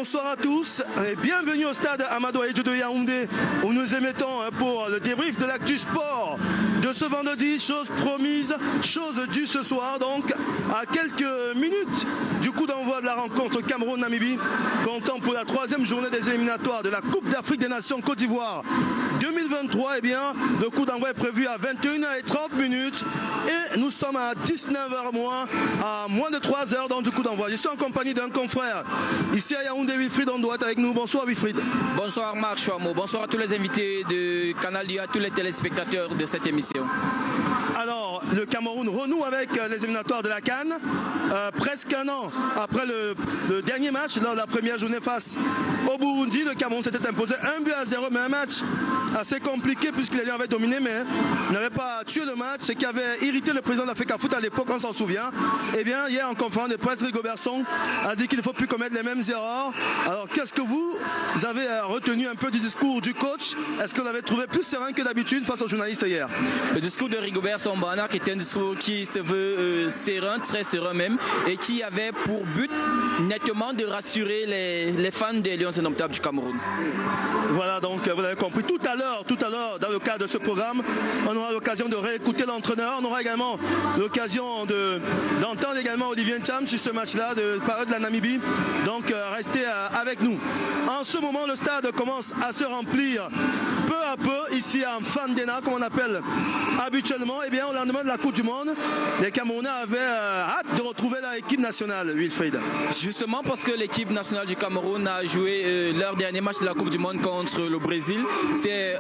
bonsoir à tous et bienvenue au stade Amadou Ahidjo de Yaoundé où nous émettons pour le débrief de l'actu sport de ce vendredi, chose promise, chose due ce soir, donc à quelques minutes du coup d'envoi de la rencontre Cameroun-Namibie, comptant pour la troisième journée des éliminatoires de la Coupe d'Afrique des Nations Côte d'Ivoire 2023. Eh bien, le coup d'envoi est prévu à 21h30 et nous sommes à 19h moins, à moins de 3 heures donc du coup d'envoi. Je suis en compagnie d'un confrère ici à Yaoundé, Wilfried Ondoat avec nous. Bonsoir Wilfried. Bonsoir Marc Chouamou, bonsoir à tous les invités de Canal U, à tous les téléspectateurs de cette émission. Alors, le Cameroun renoue avec les éliminatoires de la CAN, presque un an après le dernier match, lors de la première journée face au Burundi. Le Cameroun s'était imposé 1-0, mais un match assez compliqué puisque les Lions avaient dominé, mais n'avaient pas tué le match, ce qui avait irrité le président de la FECAFOOT à l'époque, on s'en souvient. Eh bien, hier en conférence de presse, Rigobertson a dit qu'il ne faut plus commettre les mêmes erreurs. Alors, qu'est-ce que vous avez retenu un peu du discours du coach? Est-ce que vous l'avez trouvé plus serein que d'habitude face aux journalistes hier? Le discours de Rigobertson Banach était un discours qui se veut serein, très serein même, et qui avait pour but nettement de rassurer les fans des Lions indomptables du Cameroun. Voilà, donc vous avez compris. Tout à l'heure, dans le cadre de ce programme, on aura l'occasion de réécouter l'entraîneur. On aura également l'occasion d'entendre également Olivier Ncham sur ce match-là, de parler de la Namibie. Donc restez avec nous. En ce moment, le stade commence à se remplir peu à peu ici à Fandena, comme on appelle habituellement. Eh bien, au lendemain de la Coupe du Monde, les Camerounais avaient hâte de retrouver leur équipe nationale, Wilfried. Justement parce que l'équipe nationale du Cameroun a joué leur dernier match de la Coupe du Monde contre le Brésil. C'est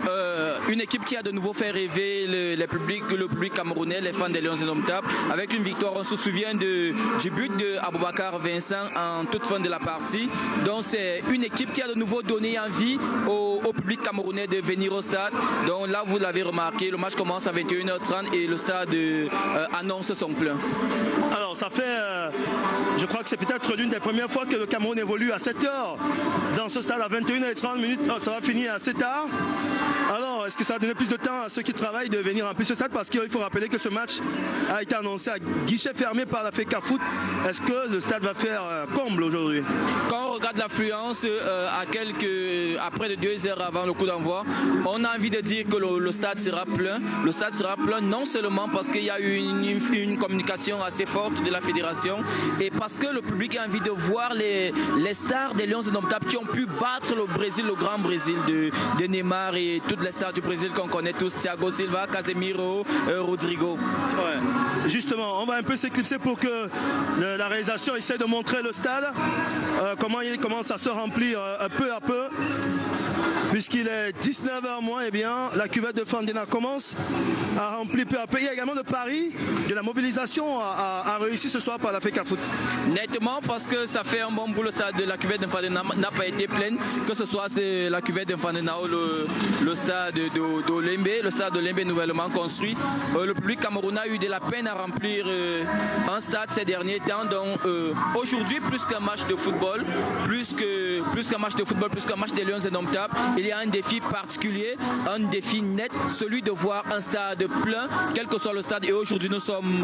une équipe qui a de nouveau fait rêver le public camerounais, les fans des Lions indomptables, avec une victoire. On se souvient du but de Aboubacar Vincent en toute fin de la partie. Donc c'est une équipe qui a de nouveau donné envie au public camerounais de venir au stade. Donc là, vous l'avez remarqué, le match commence à 21h30 et le stade annonce son plein. Alors ça fait, je crois que c'est peut-être l'une des premières fois que le Cameroun évolue à 7h dans ce stade à 21h30, ça va finir assez tard. Alors, est-ce que ça va donner plus de temps à ceux qui travaillent de venir remplir ce stade? Parce qu'il faut rappeler que ce match a été annoncé à guichet fermé par la FECAFOOT. Est-ce que le stade va faire comble aujourd'hui? Quand on regarde l'affluence après de 2 heures avant le coup d'envoi, on a envie de dire que le stade sera plein. Le stade sera plein non seulement parce qu'il y a eu une communication assez forte de la fédération et parce que le public a envie de voir les stars des Lions indomptables qui ont pu battre le Brésil, le grand Brésil de Neymar et toutes les stars du Brésil qu'on connaît tous, Thiago Silva, Casemiro, Rodrigo. Ouais. Justement, on va un peu s'éclipser pour que la réalisation essaie de montrer le stade, comment il commence à se remplir peu à peu. Puisqu'il est 19h moins, eh bien, la cuvette de Fandena commence à remplir peu à peu. Il y a également le pari de la mobilisation à réussi ce soir par la FECAFOOT. Nettement, parce que ça fait un bon bout, le stade de la cuvette de Fandena n'a pas été pleine, que ce soit la cuvette de Fandena ou le stade d'Olembe, le stade d'Olembe nouvellement construit. Le public camerounais a eu de la peine à remplir un stade ces derniers temps. Donc aujourd'hui, plus qu'un match de football, plus qu'un match des Lions indomptables, il y a un défi particulier, un défi net, celui de voir un stade plein, quel que soit le stade. Et aujourd'hui, nous sommes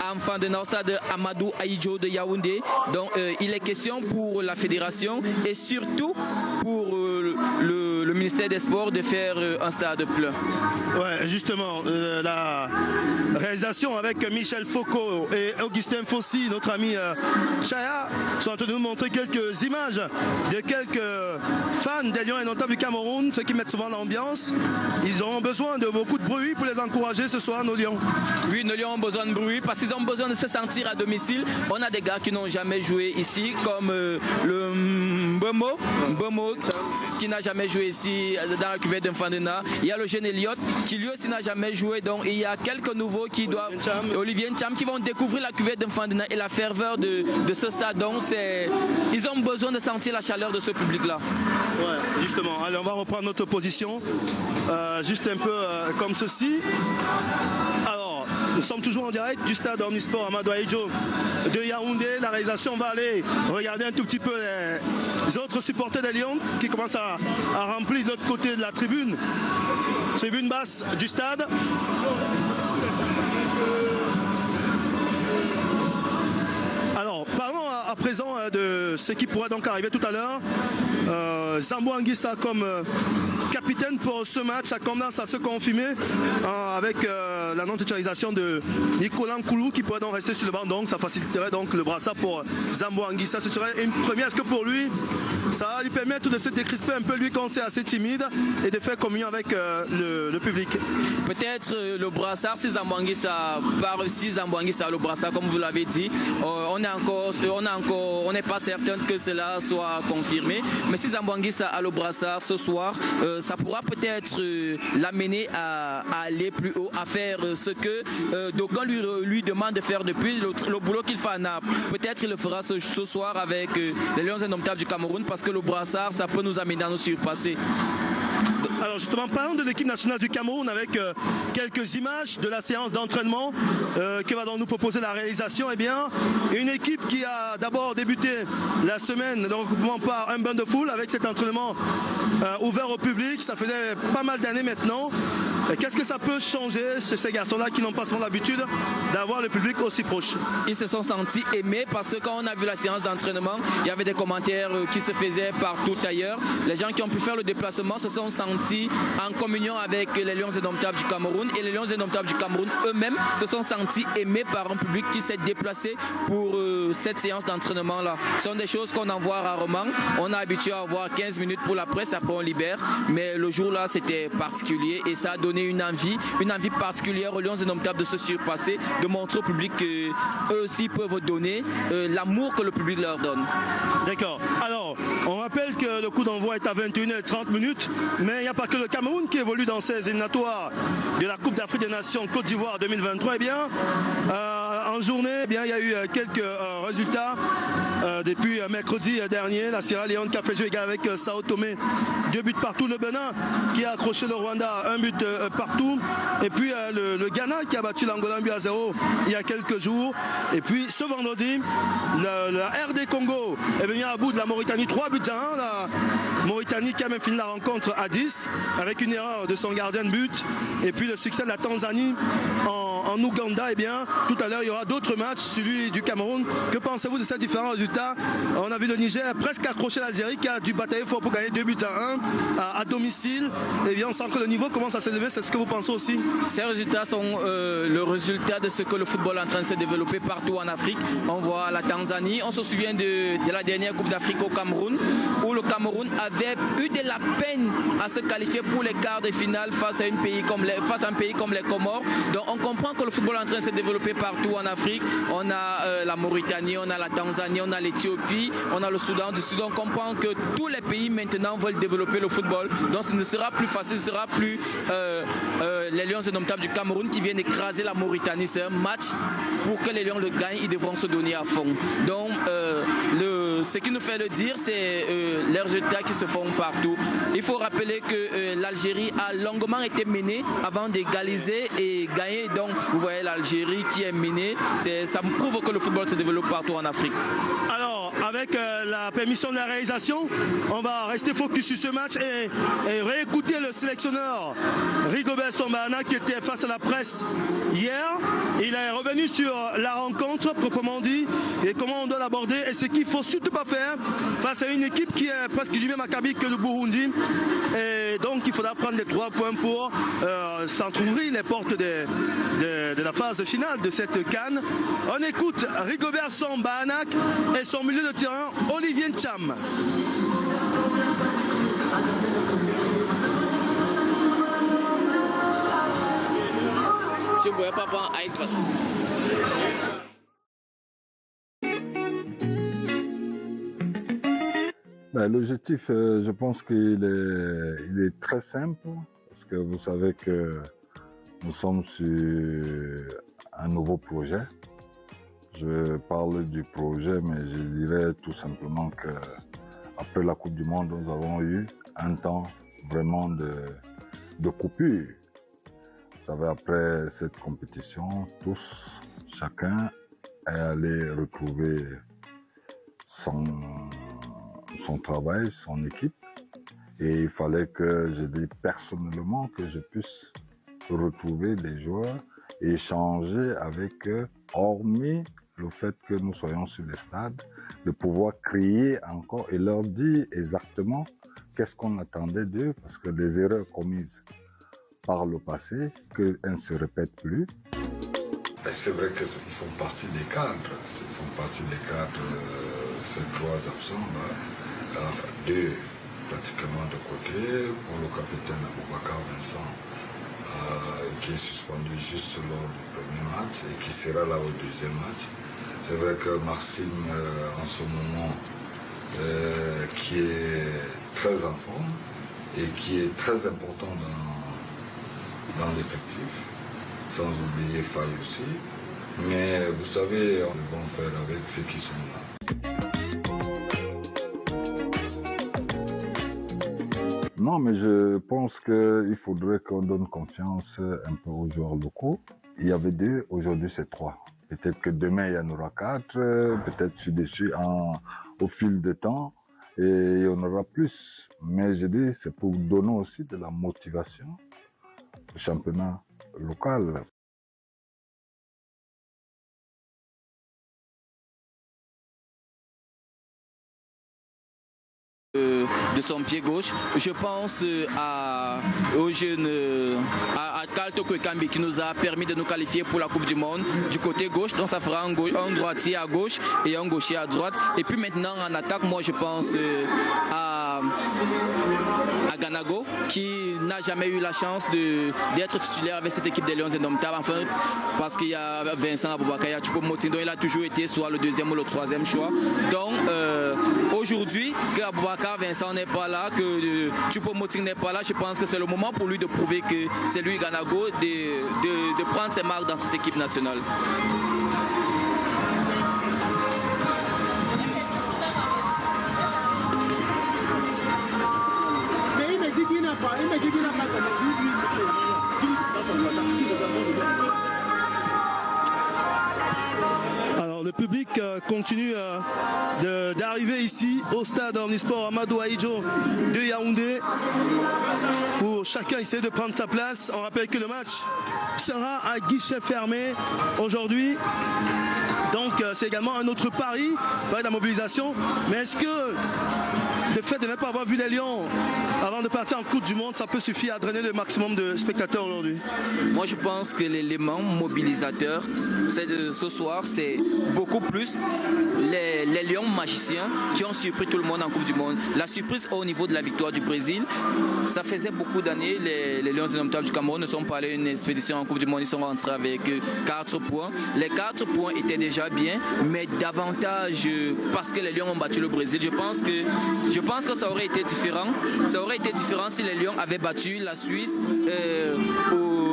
en Fandena, au stade Amadou Ahidjo de Yaoundé. Donc, il est question pour la fédération et surtout pour le ministère des Sports de faire un stade plein. Ouais, justement, la réalisation avec Michel Foucault et Augustin Fossi, notre ami Chaya, sont en train de nous montrer quelques images de quelques fans des Lions indomptables du Cameroun, ceux qui mettent souvent l'ambiance. Ils ont besoin de beaucoup de bruit pour les encourager ce soir, nos Lions. Oui, nos Lions ont besoin de bruit parce qu'ils ont besoin de se sentir à domicile. On a des gars qui n'ont jamais joué ici, comme le Mbomo qui n'a jamais joué ici dans la cuvette de Fandena. Il y a le jeune Elliott qui lui aussi n'a jamais joué. Donc il y a quelques nouveaux qui doivent, Olivier Ncham, qui vont découvrir la cuvette de Fandena et la ferveur de ce stade. Donc ils ont besoin de sentir la chaleur de ce public-là. Ouais, justement. Allez, on va reprendre notre position, juste un peu comme ceci. Alors, nous sommes toujours en direct du stade Omnisport Amadou Ahidjo de Yaoundé. La réalisation va aller regarder un tout petit peu les autres supporters des Lions qui commencent à remplir de l'autre côté de la tribune basse du stade. Alors, parlons à présent de ce qui pourrait donc arriver tout à l'heure. Zambo Anguissa comme capitaine pour ce match, ça commence à se confirmer avec la non-titularisation de Nicolas Nkoulou qui pourrait donc rester sur le banc, donc ça faciliterait donc le brassard pour Zambo Anguissa. Ce serait une première. Est-ce que pour lui, ça va lui permettre de se décrisper un peu, lui quand c'est assez timide, et de faire communion avec le public? Peut-être le brassard, si Zambo Anguissa part, si Zambo Anguissa a le brassard, comme vous l'avez dit, on n'est pas certain que cela soit confirmé. Mais si Zambo Anguissa a le brassard ce soir, ça pourra peut-être l'amener à aller plus haut, à faire ce que d'aucuns lui demande de faire depuis le boulot qu'il fait à Naples. Peut-être il le fera ce soir avec les Lions indomptables du Cameroun, parce que le brassard, ça peut nous amener à nous surpasser. Alors justement, parlons de l'équipe nationale du Cameroun avec quelques images de la séance d'entraînement que va donc nous proposer la réalisation. Eh bien, une équipe qui a d'abord débuté la semaine de regroupement par un bain de foule avec cet entraînement ouvert au public. Ça faisait pas mal d'années maintenant. Qu'est-ce que ça peut changer chez ces garçons-là qui n'ont pas souvent l'habitude d'avoir le public aussi proche? Ils se sont sentis aimés parce que quand on a vu la séance d'entraînement, il y avait des commentaires qui se faisaient partout ailleurs. Les gens qui ont pu faire le déplacement se sont sentis en communion avec les Lions indomptables du Cameroun, et les Lions indomptables du Cameroun eux-mêmes se sont sentis aimés par un public qui s'est déplacé pour cette séance d'entraînement-là. Ce sont des choses qu'on en voit rarement. On est habitué à avoir 15 minutes pour la presse, après on libère. Mais le jour-là, c'était particulier et ça a donné une envie particulière aux Lions indomptables de se surpasser, de montrer au public qu'eux aussi peuvent donner l'amour que le public leur donne. D'accord. Alors, on rappelle que le coup d'envoi est à 21h30, mais il n'y a pas que le Cameroun qui évolue dans ces éliminatoires de la Coupe d'Afrique des Nations Côte d'Ivoire 2023. Eh bien, en journée, eh bien, il y a eu quelques résultats. Depuis mercredi dernier, la Sierra Leone qui a fait jouer égal avec Sao Tomé, 2 buts partout. Le Bénin qui a accroché le Rwanda, 1 but partout. Et puis le Ghana qui a battu l'Angola 1-0 il y a quelques jours. Et puis ce vendredi, la RD Congo est venue à bout de la Mauritanie, 3 buts à 1. La Mauritanie qui a même fini la rencontre à 10 avec une erreur de son gardien de but. Et puis le succès de la Tanzanie en Ouganda. Eh bien, tout à l'heure, il y aura d'autres matchs, celui du Cameroun. Que pensez-vous de ces différents résultats? On a vu le Niger presque accrocher l'Algérie qui a dû batailler fort pour gagner 2 buts à 1 à domicile. Eh bien, on sent que le niveau commence à s'élever. C'est ce que vous pensez aussi? Ces résultats sont le résultat de ce que le football est en train de se développer partout en Afrique. On voit la Tanzanie. On se souvient de la dernière Coupe d'Afrique au Cameroun, où le Cameroun avait eu de la peine à se qualifier pour les quarts de finale face à un pays comme les Comores. Donc on comprend que le football est en train de se développer partout en Afrique. On a la Mauritanie, on a la Tanzanie, on a l'Éthiopie, on a le Soudan du Sud. On comprend que tous les pays maintenant veulent développer le football. Donc ce ne sera plus facile, ce sera plus les Lions indomptables du Cameroun qui viennent écraser la Mauritanie. C'est un match pour que les Lions le gagnent, ils devront se donner à fond. Donc ce qui nous fait le dire, c'est les résultats qui se font partout. Il faut rappeler que l'Algérie a longuement été menée avant d'égaliser et gagner. Donc vous voyez l'Algérie qui est menée, ça prouve que le football se développe partout en Afrique. Alors, avec la permission de la réalisation, on va rester focus sur ce match et réécouter le sélectionneur Rigobert Sambana qui était face à la presse hier. Il est revenu sur la rencontre proprement dit et comment on doit l'aborder et ce qu'il ne faut surtout pas faire face à une équipe qui est presque du même acabit que le Burundi. Et donc il faudra prendre les 3 points pour s'entrouvrir les portes de la phase finale de cette CAN. On écoute Rigobert Sambana et son milieu de terrain Olivier Ncham. L'objectif, je pense qu'il est très simple, parce que vous savez que nous sommes sur un nouveau projet. Je parle du projet, mais je dirais tout simplement qu'après la Coupe du Monde, nous avons eu un temps vraiment de coupure. Vous savez, après cette compétition, chacun est allé retrouver son travail, son équipe. Et il fallait que je dise personnellement que je puisse retrouver les joueurs et échanger avec eux, hormis le fait que nous soyons sur les stades, de pouvoir crier encore et leur dire exactement qu'est-ce qu'on attendait d'eux, parce que les erreurs commises par le passé, qu'elles ne se répètent plus. C'est vrai qu'ils font partie des cadres. Ils font partie des cadres, ces trois absents-là. Deux pratiquement de côté. Pour le capitaine Aboubakar Vincent, qui est suspendu juste lors du premier match et qui sera là au deuxième match. C'est vrai que Maxime, en ce moment, qui est très en forme et qui est très important dans l'effectif. Sans oublier Faye aussi. Mais vous savez, on va faire avec ceux qui sont là. Non, mais je pense qu'il faudrait qu'on donne confiance un peu aux joueurs locaux. Il y avait 2, aujourd'hui c'est 3. Peut-être que demain il y en aura 4, peut-être dessus au fil du temps, et il y en aura plus. Mais je dis, c'est pour donner aussi de la motivation au championnat local. De son pied gauche, je pense au jeune à Kalto Kwekambi qui nous a permis de nous qualifier pour la Coupe du Monde du côté gauche, donc ça fera un droitier à gauche et un gaucher à droite. Et puis maintenant en attaque, moi je pense à Ganago qui n'a jamais eu la chance d'être titulaire avec cette équipe des Lions Indomptables, en fait, parce qu'il y a Vincent Aboubakar, il y a Choupo-Moting, donc il a toujours été soit le deuxième ou le troisième choix. Donc aujourd'hui, que Aboubakar Vincent n'est pas là, que Choupo-Moting n'est pas là, je pense que c'est le moment pour lui de prouver que c'est lui Ganago de prendre ses marques dans cette équipe nationale. Alors le public continue d'arriver ici au stade Omnisport Amadou Ahidjo de Yaoundé, où chacun essaie de prendre sa place. On rappelle que le match sera à guichet fermé aujourd'hui. Donc c'est également un autre pari de la mobilisation. Mais est-ce que le fait de ne pas avoir vu les Lions avant de partir en Coupe du Monde, ça peut suffire à drainer le maximum de spectateurs aujourd'hui? Moi je pense que l'élément mobilisateur ce soir, c'est beaucoup plus les Lions magiciens qui ont surpris tout le monde en Coupe du Monde. La surprise au niveau de la victoire du Brésil, ça faisait beaucoup d'années, les Lions Indomptables du Cameroun ne sont pas allés à une expédition en Coupe du Monde, ils sont rentrés avec 4 points. Les 4 points étaient déjà bien, mais davantage parce que les Lions ont battu le Brésil. Je pense que ça aurait été différent. Ça aurait été différent si les Lions avaient battu la Suisse,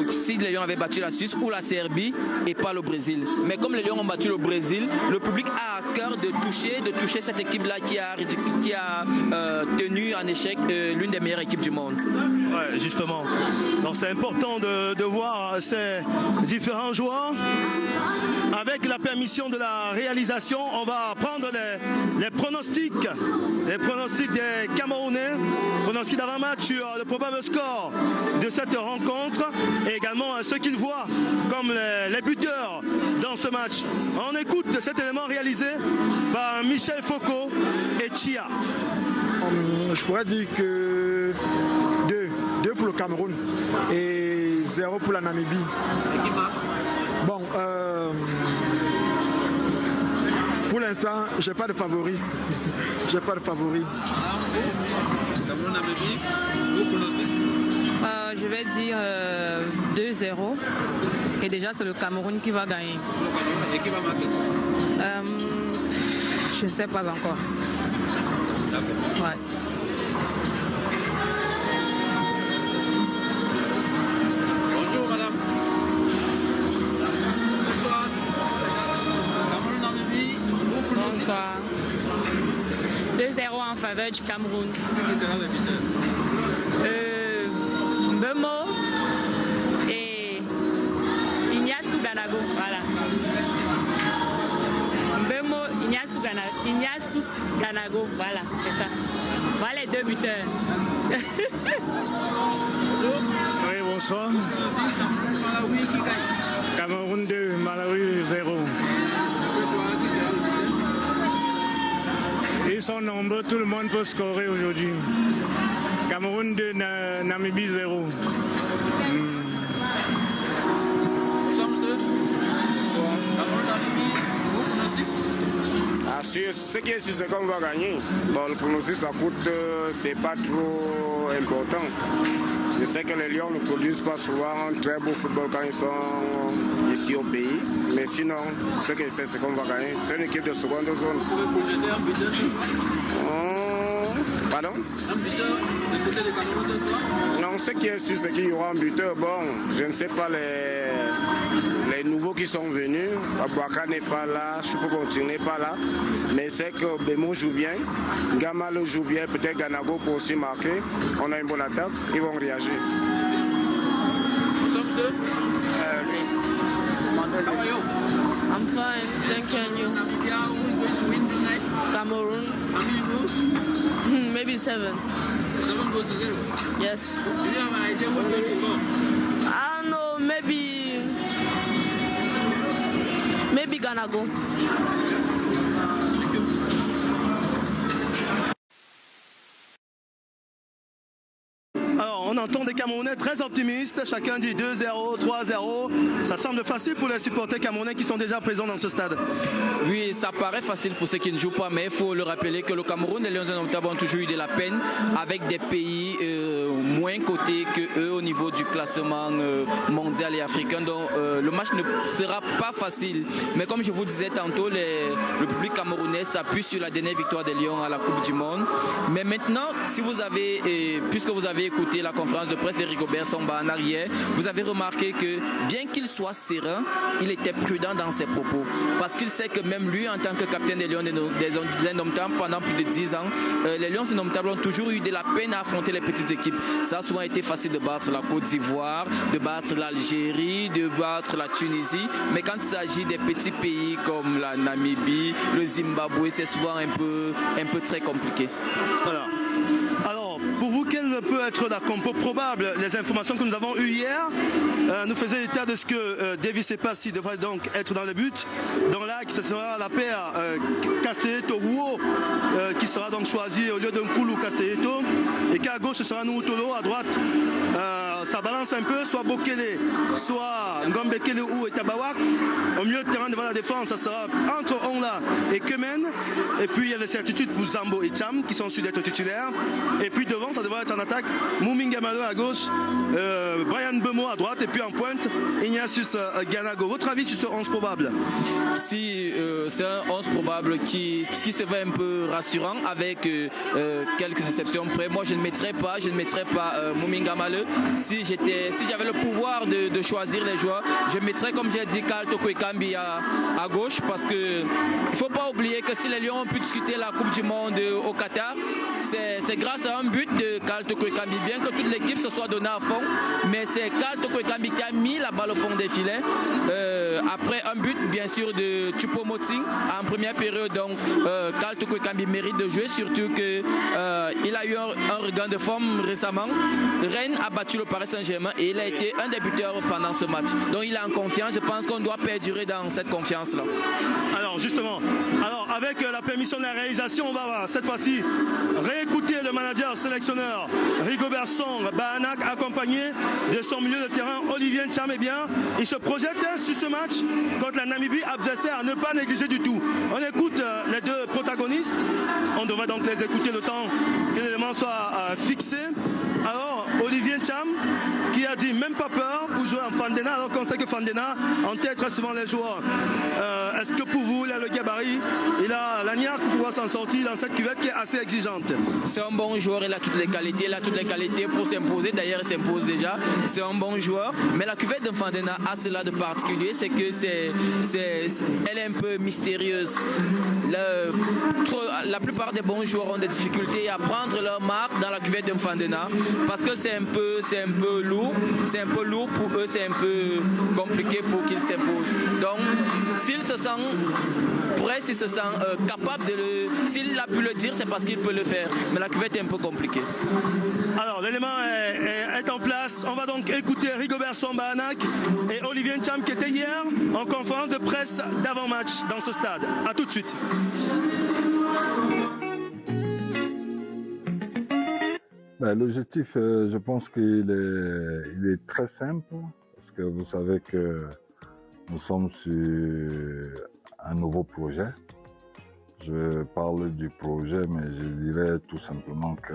si les Lions avaient battu la Suisse ou la Serbie et pas le Brésil. Mais comme les Lions ont battu le Brésil, le public a à cœur de toucher cette équipe-là qui a tenu en échec l'une des meilleures équipes du monde. Ouais, justement. Donc c'est important de voir ces différents joueurs. Avec la permission de la réalisation, on va prendre les pronostics des Camerounais, pronostics d'avant-match sur le probable score de cette rencontre et également ce qu'ils voient comme les buteurs dans ce match. On écoute cet élément réalisé par Michel Foucault et Chia. Je pourrais dire que 2 pour le Cameroun et 0 pour la Namibie. Bon, pour l'instant, j'ai pas de favori. J'ai pas de favori. Je vais dire 2-0. Et déjà, c'est le Cameroun qui va gagner. Et qui va marquer? Je ne sais pas encore. D'accord. Ouais. Bonjour madame. Bonsoir. Cameroun Namibie. Bonsoir. 2-0 en faveur du Cameroun. Qui sera le buteur? Mbemo et Ignace Ganago. Voilà. Mbemo, Ignace Ganago. Voilà, c'est ça. Voilà les 2 buteurs. Oui, bonsoir. Cameroun 2, Malawi 0. ils sont nombreux, tout le monde peut scorer aujourd'hui. Cameroun 2, Namibie 0. Ce qui est sûr, c'est qu'on va gagner. Bon, le pronostic, ça coûte, c'est pas trop important. Je sais que les Lions ne produisent pas souvent un très beau football quand ils sont ici au pays. Mais sinon, ce que je sais, c'est qu'on va gagner. C'est une équipe de seconde zone. Pardon? Non, ce qui est sûr, c'est qu'il y aura un buteur. Bon, je ne sais pas les nouveaux qui sont venus. Abouaka n'est pas là, Choupo-Moting n'est pas là. Mais c'est que Bemo joue bien, Gamal joue bien, peut-être Ganago peut aussi marquer. On a une bonne attaque, ils vont réagir. I'm fine, thank you. And you? Who is going to win tonight? Cameroon. How many goals? Maybe 7. 7 goals to 0? Yes. Do you have an idea who's going to score? I don't know, maybe Ghana go. Alors, on entend des Camerounais très optimistes. Chacun dit 2-0, 3-0. Ça semble facile pour les supporters camerounais qui sont déjà présents dans ce stade. Oui, ça paraît facile pour ceux qui ne jouent pas, mais il faut le rappeler que le Cameroun et les Lions indomptables ont toujours eu de la peine avec des pays moins cotés que eux au niveau du classement mondial et africain. Donc, le match ne sera pas facile. Mais comme je vous disais tantôt, le public camerounais s'appuie sur la dernière victoire des Lions à la Coupe du Monde. Mais maintenant, si vous avez, puisque vous avez écouté la conférence de presse de Rigobert Song-Bahana en arrière, vous avez remarqué que bien qu'il soit serein, il était prudent dans ses propos. Parce qu'il sait que même lui, en tant que capitaine des Lions des Indomptables pendant plus de 10 ans, les Lions Indomptables ont toujours eu de la peine à affronter les petites équipes. Ça a souvent été facile de battre la Côte d'Ivoire, de battre l'Algérie, de battre la Tunisie. Mais quand il s'agit des petits pays comme la Namibie, le Zimbabwe, c'est souvent un peu très compliqué. Voilà. Alors, pour vous, quelle peut être la compo probable? Les informations que nous avons eues hier nous faisaient état de ce que Davis Epassi devrait donc être dans le but. Dans l'axe, ce sera la paire Castelletto-Rouault qui sera donc choisie au lieu d'un Koulou Castelletto. Et qu'à gauche, ce sera Noutolo. À droite, ça balance un peu, soit Bokele, soit Ngombekele ou Etabawak. Au milieu de terrain devant la défense, ça sera entre Onla et Kemen. Et puis il y a les certitudes pour Zambo et Cham qui sont sûrs d'être titulaires. Et puis devant, ça devrait être en attaque Mouming Gamalo à gauche, Brian Bemo à droite et puis en pointe Ignatius Ganago. Votre avis sur ce 11 probable? Si c'est un 11 probable qui se veut un peu rassurant avec quelques exceptions près. Moi je ne mettrais pas Mouming Gamalo. Si j'avais le pouvoir de choisir les joueurs, je mettrais, comme j'ai dit, Karl Toko Ekambi à gauche, parce que il faut pas oublier que si les Lions ont pu discuter la Coupe du Monde au Qatar, c'est grâce à un but de Karl Toko Ekambi, bien que toute l'équipe se soit donnée à fond, mais c'est Karl Toko Ekambi qui a mis la balle au fond des filets après un but bien sûr de Choupo-Moting en première période. Donc Karl Toko Ekambi mérite de jouer, surtout que il a eu un regain de forme récemment. Rennes a battu le Paris Saint-Germain et il a été un des buteurs pendant ce match. Donc il est en confiance. Je pense qu'on doit perdurer dans cette confiance-là. Alors justement, avec la permission de la réalisation, on va cette fois-ci réécouter le manager sélectionneur Rigobert Song-Bahana accompagné de son milieu de terrain Olivier Cham. Il se projette sur ce match contre la Namibie, adversaire à ne pas négliger du tout. On écoute les deux protagonistes. On devrait donc les écouter le temps que l'élément soit fixé. Alors, Olivier Cham qui a dit même pas peur pour jouer en Fandena, alors qu'on sait que Fandena entête très souvent les joueurs. Est-ce que pour vous, il a le gabarit, il a la niaque pour pouvoir s'en sortir dans cette cuvette qui est assez exigeante? C'est un bon joueur, il a toutes les qualités pour s'imposer. D'ailleurs, il s'impose déjà. C'est un bon joueur. Mais la cuvette de Fandena a cela de particulier, c'est que elle est un peu mystérieuse. La plupart des bons joueurs ont des difficultés à prendre leur marque dans la cuvette de Fandena parce que c'est un peu lourd. C'est un peu lourd pour eux, c'est un peu compliqué pour qu'ils s'imposent. Donc, s'il se sent prêt, s'il se sent capable s'il a pu le dire, c'est parce qu'il peut le faire. Mais la cuvette est un peu compliquée. Alors, l'élément est en place. On va donc écouter Rigobert Song-Bahana et Olivier Cham qui était hier en conférence de presse d'avant-match dans ce stade. A tout de suite. L'objectif, je pense qu'il est très simple, parce que vous savez que nous sommes sur un nouveau projet. Je parle du projet, mais je dirais tout simplement que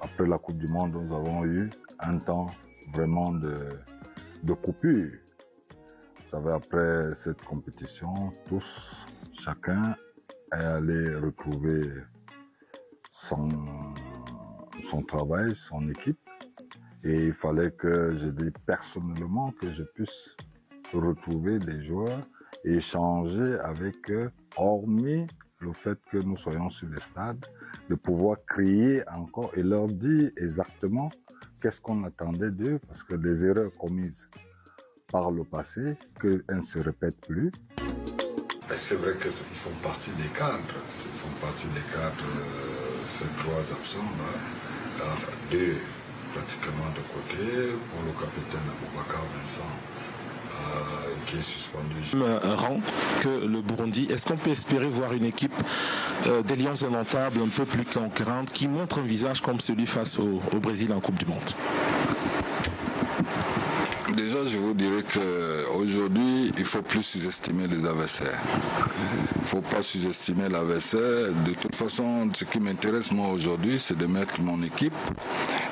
après la Coupe du Monde, nous avons eu un temps vraiment de coupure. Vous savez, après cette compétition, chacun est allé retrouver son travail, son équipe. Et il fallait que je dise personnellement que je puisse retrouver des joueurs et échanger avec eux, hormis le fait que nous soyons sur les stades, de pouvoir crier encore et leur dire exactement qu'est-ce qu'on attendait d'eux, parce que les erreurs commises par le passé, qu'elles ne se répètent plus. C'est vrai qu'ils font partie des cadres, ces trois absents-là, deux pratiquement de côté, pour le capitaine Aboubakar Vincent, qui est suspendu. Un rang que le Burundi. Est-ce qu'on peut espérer voir une équipe des Lions indomptables un peu plus concurrente qui montre un visage comme celui face au Brésil en Coupe du Monde? Déjà, je vous dirais qu'aujourd'hui, il ne faut plus sous-estimer les adversaires. Il ne faut pas sous-estimer l'adversaire. De toute façon, ce qui m'intéresse moi aujourd'hui, c'est de mettre mon équipe.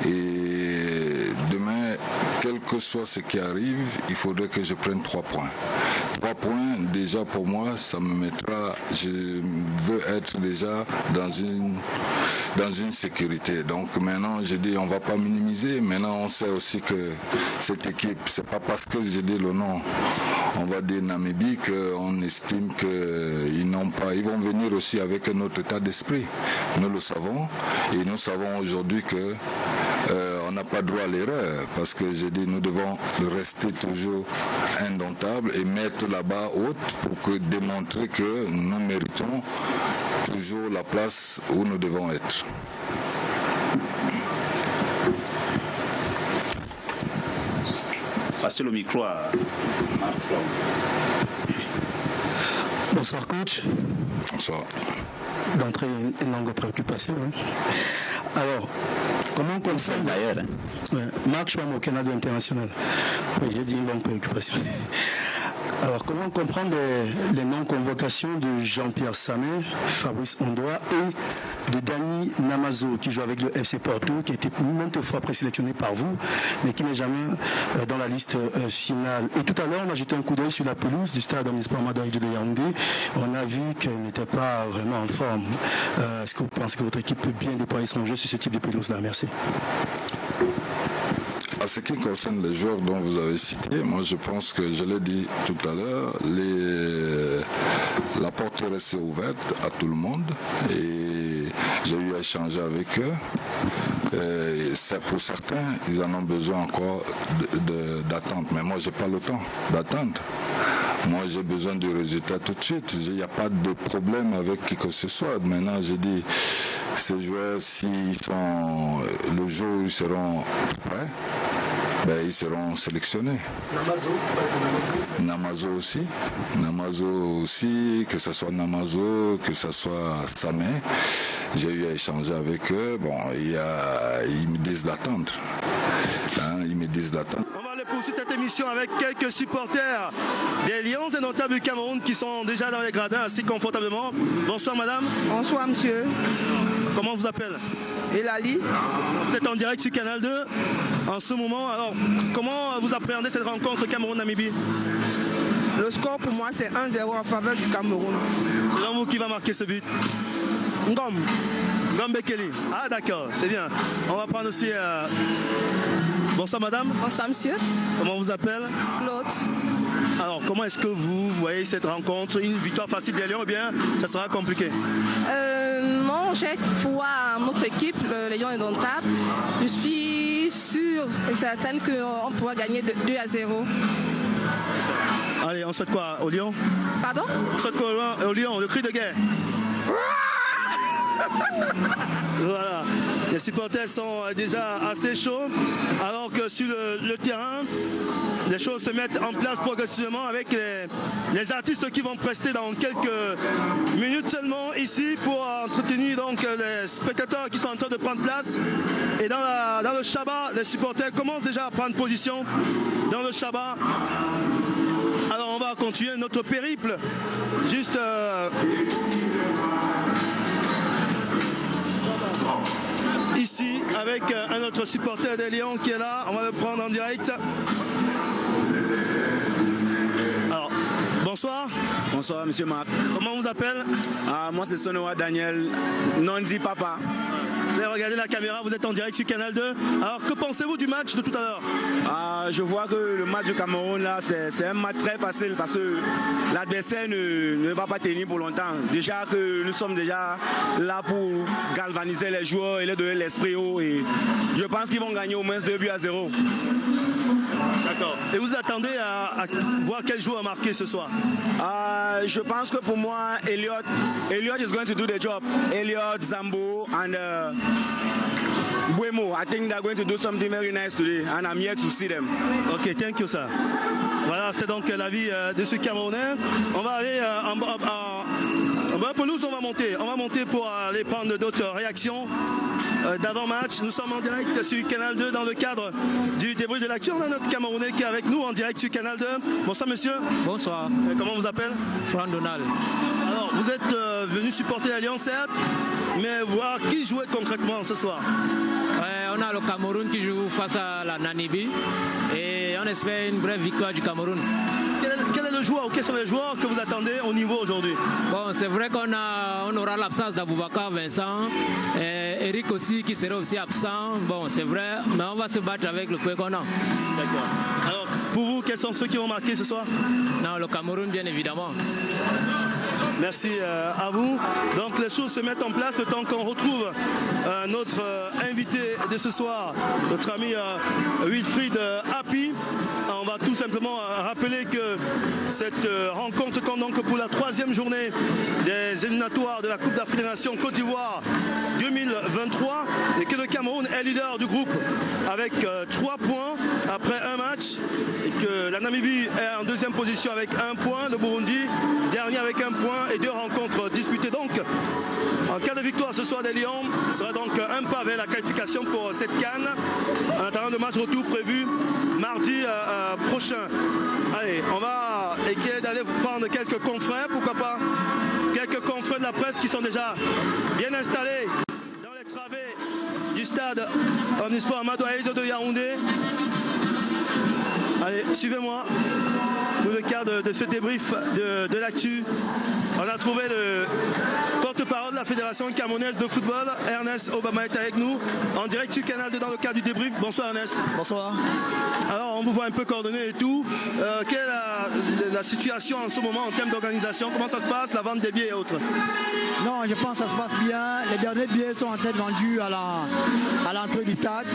Et demain, quel que soit ce qui arrive, il faudrait que je prenne 3 points. 3 points, déjà pour moi, ça me mettra... Je veux être déjà dans une sécurité. Donc maintenant, je dis, on ne va pas minimiser. Maintenant, on sait aussi que cette équipe, c'est pas parce que j'ai dit le nom, on va dire Namibie, qu'on estime qu'ils n'ont pas... Ils vont venir aussi avec un autre état d'esprit. Nous le savons. Et nous savons aujourd'hui que on n'a pas droit à l'erreur. Parce que j'ai dit, nous devons rester toujours indomptables et mettre la barre haute pour démontrer que nous méritons toujours la place où nous devons être. Passer le micro à Marc. Bonsoir coach. Bonsoir. D'entrée, une longue préoccupation. Alors, comment on confirme d'ailleurs Marc Chouam au Canada international. Oui, j'ai dit une longue préoccupation. Alors, comment comprendre les non-convocations de Jean-Pierre Samé, Fabrice Ondoa et de Dani Namazo, qui joue avec le FC Porto, qui a été maintes fois présélectionné par vous, mais qui n'est jamais dans la liste finale. Et tout à l'heure, on a jeté un coup d'œil sur la pelouse du stade Omnisport Amadou Ahidjo de Yaoundé. On a vu qu'elle n'était pas vraiment en forme. Est-ce que vous pensez que votre équipe peut bien déployer son jeu sur ce type de pelouse-là? Merci. À ce qui concerne les joueurs dont vous avez cité, moi je pense que je l'ai dit tout à l'heure, la porte est restée ouverte à tout le monde et j'ai eu à échanger avec eux. C'est pour certains, ils en ont besoin encore d'attendre, mais moi j'ai pas le temps d'attendre. Moi j'ai besoin du résultat tout de suite. Il n'y a pas de problème avec qui que ce soit. Maintenant j'ai dit, ces joueurs, le jour où ils seront prêts, ils seront sélectionnés. Namazo aussi, que ce soit Namazo, que ce soit Samé. J'ai eu à échanger avec eux. Bon, ils me disent d'attendre. On va aller poursuivre cette émission avec quelques supporters des Lions indomptables du Cameroun qui sont déjà dans les gradins assis confortablement. Bonsoir madame. Bonsoir monsieur. Comment on vous appelle? Elali. Vous êtes en direct sur Canal 2 en ce moment. Alors, comment vous appréhendez cette rencontre Cameroun-Namibie? Le score pour moi c'est 1-0 en faveur du Cameroun. C'est donc vous qui va marquer ce but? Ngom Bekele. Ah d'accord, c'est bien. On va prendre aussi... Bonsoir madame. Bonsoir monsieur. Comment on vous appelle? Claude. Alors comment est-ce que vous voyez cette rencontre? Une victoire facile des Lions ou bien ça sera compliqué? Non, j'ai foi à notre équipe, les Lions indomptables. Je suis sûre et certaine qu'on pourra gagner 2-0. Allez, on souhaite quoi aux Lions? Pardon? On souhaite quoi aux Lions? Le cri de guerre. Voilà. Les supporters sont déjà assez chauds, alors que sur le terrain, les choses se mettent en place progressivement avec les artistes qui vont prester dans quelques minutes seulement ici pour entretenir donc les spectateurs qui sont en train de prendre place. Et dans le Shabbat, les supporters commencent déjà à prendre position dans le Shabbat. Alors on va continuer notre périple juste ici avec un autre supporter des Lions qui est là. On va le prendre en direct. Alors, bonsoir. Bonsoir, monsieur Marc. Comment on vous appelle? Moi, c'est Sonoa Daniel, Nondi Papa. Vous allez regarder la caméra, vous êtes en direct sur Canal 2. Alors, que pensez-vous du match de tout à l'heure? Je vois que le match du Cameroun, là, c'est un match très facile parce que l'adversaire ne va pas tenir pour longtemps. Déjà que nous sommes déjà là pour galvaniser les joueurs et leur donner l'esprit haut. Et je pense qu'ils vont gagner au moins 2-0. D'accord. Et vous attendez à voir quel joueur marquer ce soir? Je pense que pour moi, Elliot is going to do the job. Elliot, Zambo and Buemo. I think they're going to do something very nice today and I'm here to see them. Ok, thank you sir. Voilà, c'est donc l'avis de ce Camerounais. On va aller en bas pelouse, on va monter pour aller prendre d'autres réactions d'avant-match. Nous sommes en direct sur Canal 2 dans le cadre du débrief de l'actu. On a notre Camerounais qui est avec nous en direct sur Canal 2. Bonsoir monsieur. Bonsoir. Comment on vous appelle? Franck Donald. Alors, vous êtes venu supporter l'Alliance, certes, mais voir qui jouait concrètement ce soir? On a le Cameroun qui joue face à la Namibie et on espère une brève victoire du Cameroun. Quel est le joueur ou quels sont les joueurs que vous attendez au niveau aujourd'hui? Bon, c'est vrai qu'on aura l'absence d'Aboubacar Vincent, et Eric aussi qui sera aussi absent. Bon, c'est vrai, mais on va se battre avec le peu qu'on a. D'accord. Alors, pour vous, quels sont ceux qui vont marquer ce soir? Non, le Cameroun, bien évidemment. Merci à vous. Donc les choses se mettent en place le temps qu'on retrouve notre invité de ce soir, notre ami Wilfried Happy. On va tout simplement rappeler que cette rencontre compte donc pour la 3e journée des éliminatoires de la Coupe d'Afrique des Nations Côte d'Ivoire 2023 et que le Cameroun est leader du groupe avec 3 points après un match et que la Namibie est en 2e position avec 1 point, le Burundi dernier avec 1 point et 2 rencontres disputées. Donc en cas de victoire ce soir des Lions, ce sera donc un pas vers la qualification pour cette CAN en attendant le match retour prévu mardi prochain. Allez, on va essayer d'aller vous prendre quelques confrères, pourquoi pas quelques confrères de la presse qui sont déjà bien installés dans les travées du stade Omnisport Amadou Ahidjo de Yaoundé. Allez, suivez-moi pour le cadre de ce débrief de l'actu. On a trouvé le porte-parole de la Fédération camerounaise de football, Ernest Obama est avec nous, en direct sur Canal 2 dans le cadre du débrief. Bonsoir Ernest. Bonsoir. Alors on vous voit un peu coordonné et tout. Quelle est la situation en ce moment en termes d'organisation? Comment ça se passe, la vente des billets et autres? Non, je pense que ça se passe bien. Les derniers billets sont en tête vendus à l'entrée du stade.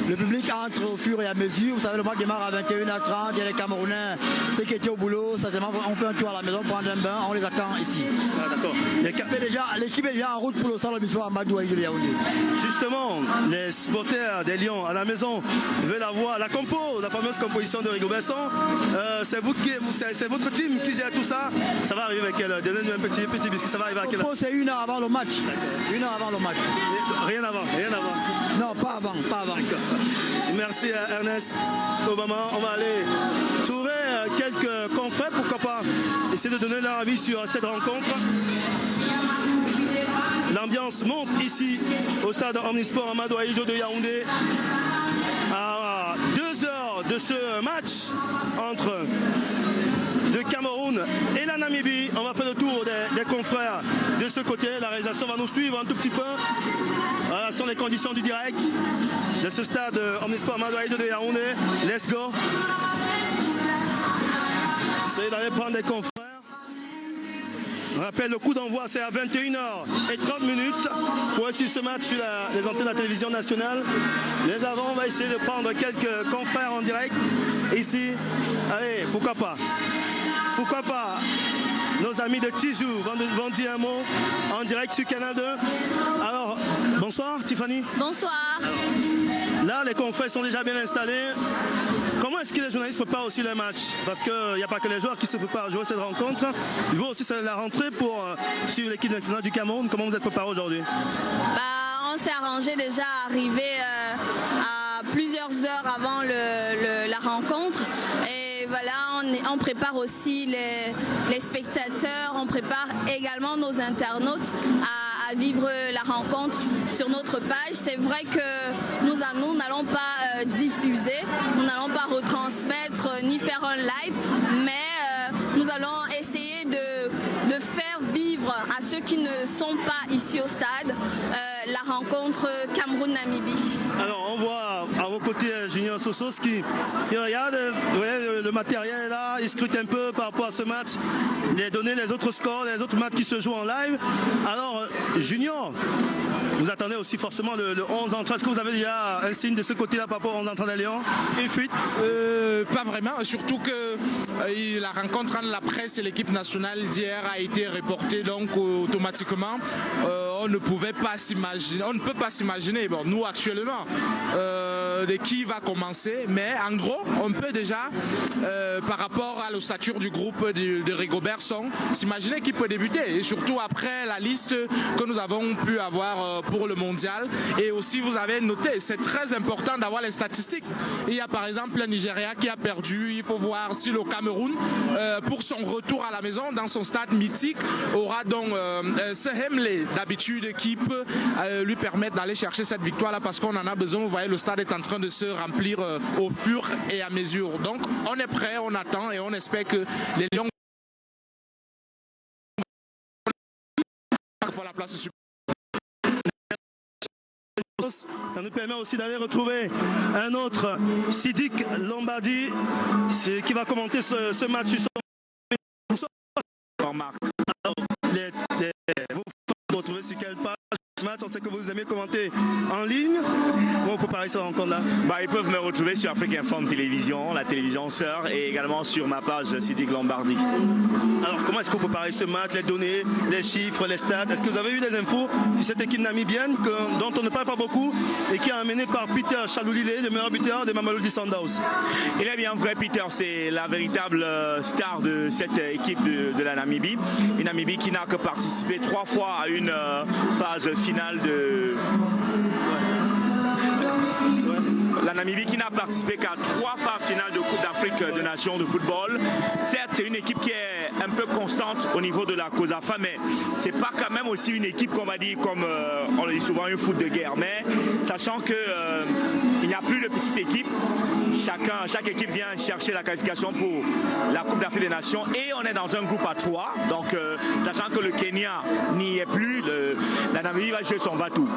Le public entre au fur et à mesure. Vous savez, le match démarre à 21h30. Il y a les Camerounais, ceux qui étaient au boulot. On fait un tour à la maison, prendre un bain. On les attend ici. Ah, d'accord. L'équipe est déjà en route pour le salon Omnisport Amadou Ahidjo de Yaoundé. Justement, les supporters des Lions à la maison veulent avoir la compo, la fameuse composition de Rigo Besson. C'est votre team qui gère tout ça. Ça va arriver à quelle heure? Donnez-nous un petit biscuit. Ça va arriver à quelle heure? C'est 1 heure avant le match. 1 heure avant le match. Rien avant. Non, pas avant. Merci à Ernest Obama. On va aller trouver quelques confrères, pourquoi pas essayer de donner leur avis sur cette rencontre. L'ambiance monte ici au stade Omnisport Amadou Ahidjo de Yaoundé à 2 heures de ce match entre le Cameroun et la Namibie. On va faire le tour des confrères de ce côté. La réalisation va nous suivre un tout petit peu. Voilà sont les conditions du direct de ce stade Omnisport Amadou Ahidjo de Yaoundé. Let's go. Essayez d'aller prendre des confrères. Je rappelle, le coup d'envoi c'est à 21h30 pour suivre ce match sur les antennes de la télévision nationale. Mais avant, on va essayer de prendre quelques confrères en direct ici. Allez, pourquoi pas nos amis de Tijou vont dire un mot en direct sur Canal 2. Alors, bonsoir Tiffany. Bonsoir. Là, les confrères sont déjà bien installés. Comment est-ce que les journalistes préparent aussi le match? Parce qu'il n'y a pas que les joueurs qui se préparent à jouer cette rencontre. Il faut aussi la rentrée pour suivre l'équipe nationale du Cameroun. Comment vous êtes préparés aujourd'hui? On s'est arrangé déjà à arriver à plusieurs heures avant la rencontre. Et voilà, on prépare aussi les spectateurs, on prépare également nos internautes à vivre la rencontre sur notre page. C'est vrai que nous n'allons pas diffuser, nous n'allons pas retransmettre ni faire un live, mais nous allons essayer de faire vivre à ceux qui ne sont pas ici au stade la rencontre Cameroun-Namibie. Alors on voit à vos côtés Junior Sosos qui regarde, le matériel est là, il scrute un peu par rapport à ce match, les données, les autres scores, les autres matchs qui se jouent en live. Alors Junior, vous attendez aussi forcément le 11 entrant. Est-ce que vous avez déjà un signe de ce côté-là par rapport au 11 entrant des Lions? Une fuite? Pas vraiment, surtout que la rencontre entre la presse et l'équipe nationale d'hier a été reportée, donc automatiquement on ne pouvait pas s'imaginer, on ne peut pas s'imaginer, bon, nous actuellement, de qui va commencer, mais en gros, on peut déjà, par rapport à l'ossature du groupe de Rigobert Song, s'imaginer qui peut débuter, et surtout après la liste que nous avons pu avoir pour le mondial. Et aussi, vous avez noté, c'est très important d'avoir les statistiques. Il y a par exemple le Nigeria qui a perdu, il faut voir si le Cameroun, pour son retour à la maison, dans son stade mythique, aura donc ce Hemley d'habitude qui peut lui permettre d'aller chercher cette victoire-là, parce qu'on en a besoin. Vous voyez, le stade est en train de se remplir au fur et à mesure. Donc, on est prêt, on attend et on espère que les Lions font la place. Ça nous permet aussi d'aller retrouver un autre Sidik Lombardi qui va commenter ce match. Vous retrouvez sur quelle page ce match? On sait que vous aimez commenter en ligne. Comment vous préparez cette rencontre-là? Ils peuvent me retrouver sur Afrique Informe Télévision, la télévision sœur, et également sur ma page Sidik Lombardi. Alors comment est-ce que vous préparez ce match, les données, les chiffres, les stats? Est-ce que vous avez eu des infos sur cette équipe namibienne dont on ne parle pas beaucoup et qui est amenée par Peter Chaloulilé, le meilleur buteur de Mamelodi Sundowns? Il est bien vrai, Peter, c'est la véritable star de cette équipe de la Namibie. Une Namibie qui n'a que participé 3 fois à une phase finale de... La Namibie qui n'a participé qu'à 3 phases finales de Coupe d'Afrique de Nations de football. Certes, c'est une équipe qui est un peu constante au niveau de la COSAFA, mais c'est pas quand même aussi une équipe qu'on va dire comme on le dit souvent un foot de guerre. Mais sachant que il n'y a plus de petites équipes, chaque équipe vient chercher la qualification pour la Coupe d'Afrique des Nations et on est dans un groupe à 3. Donc sachant que le Kenya n'y est plus, la Namibie va jouer son va-tout.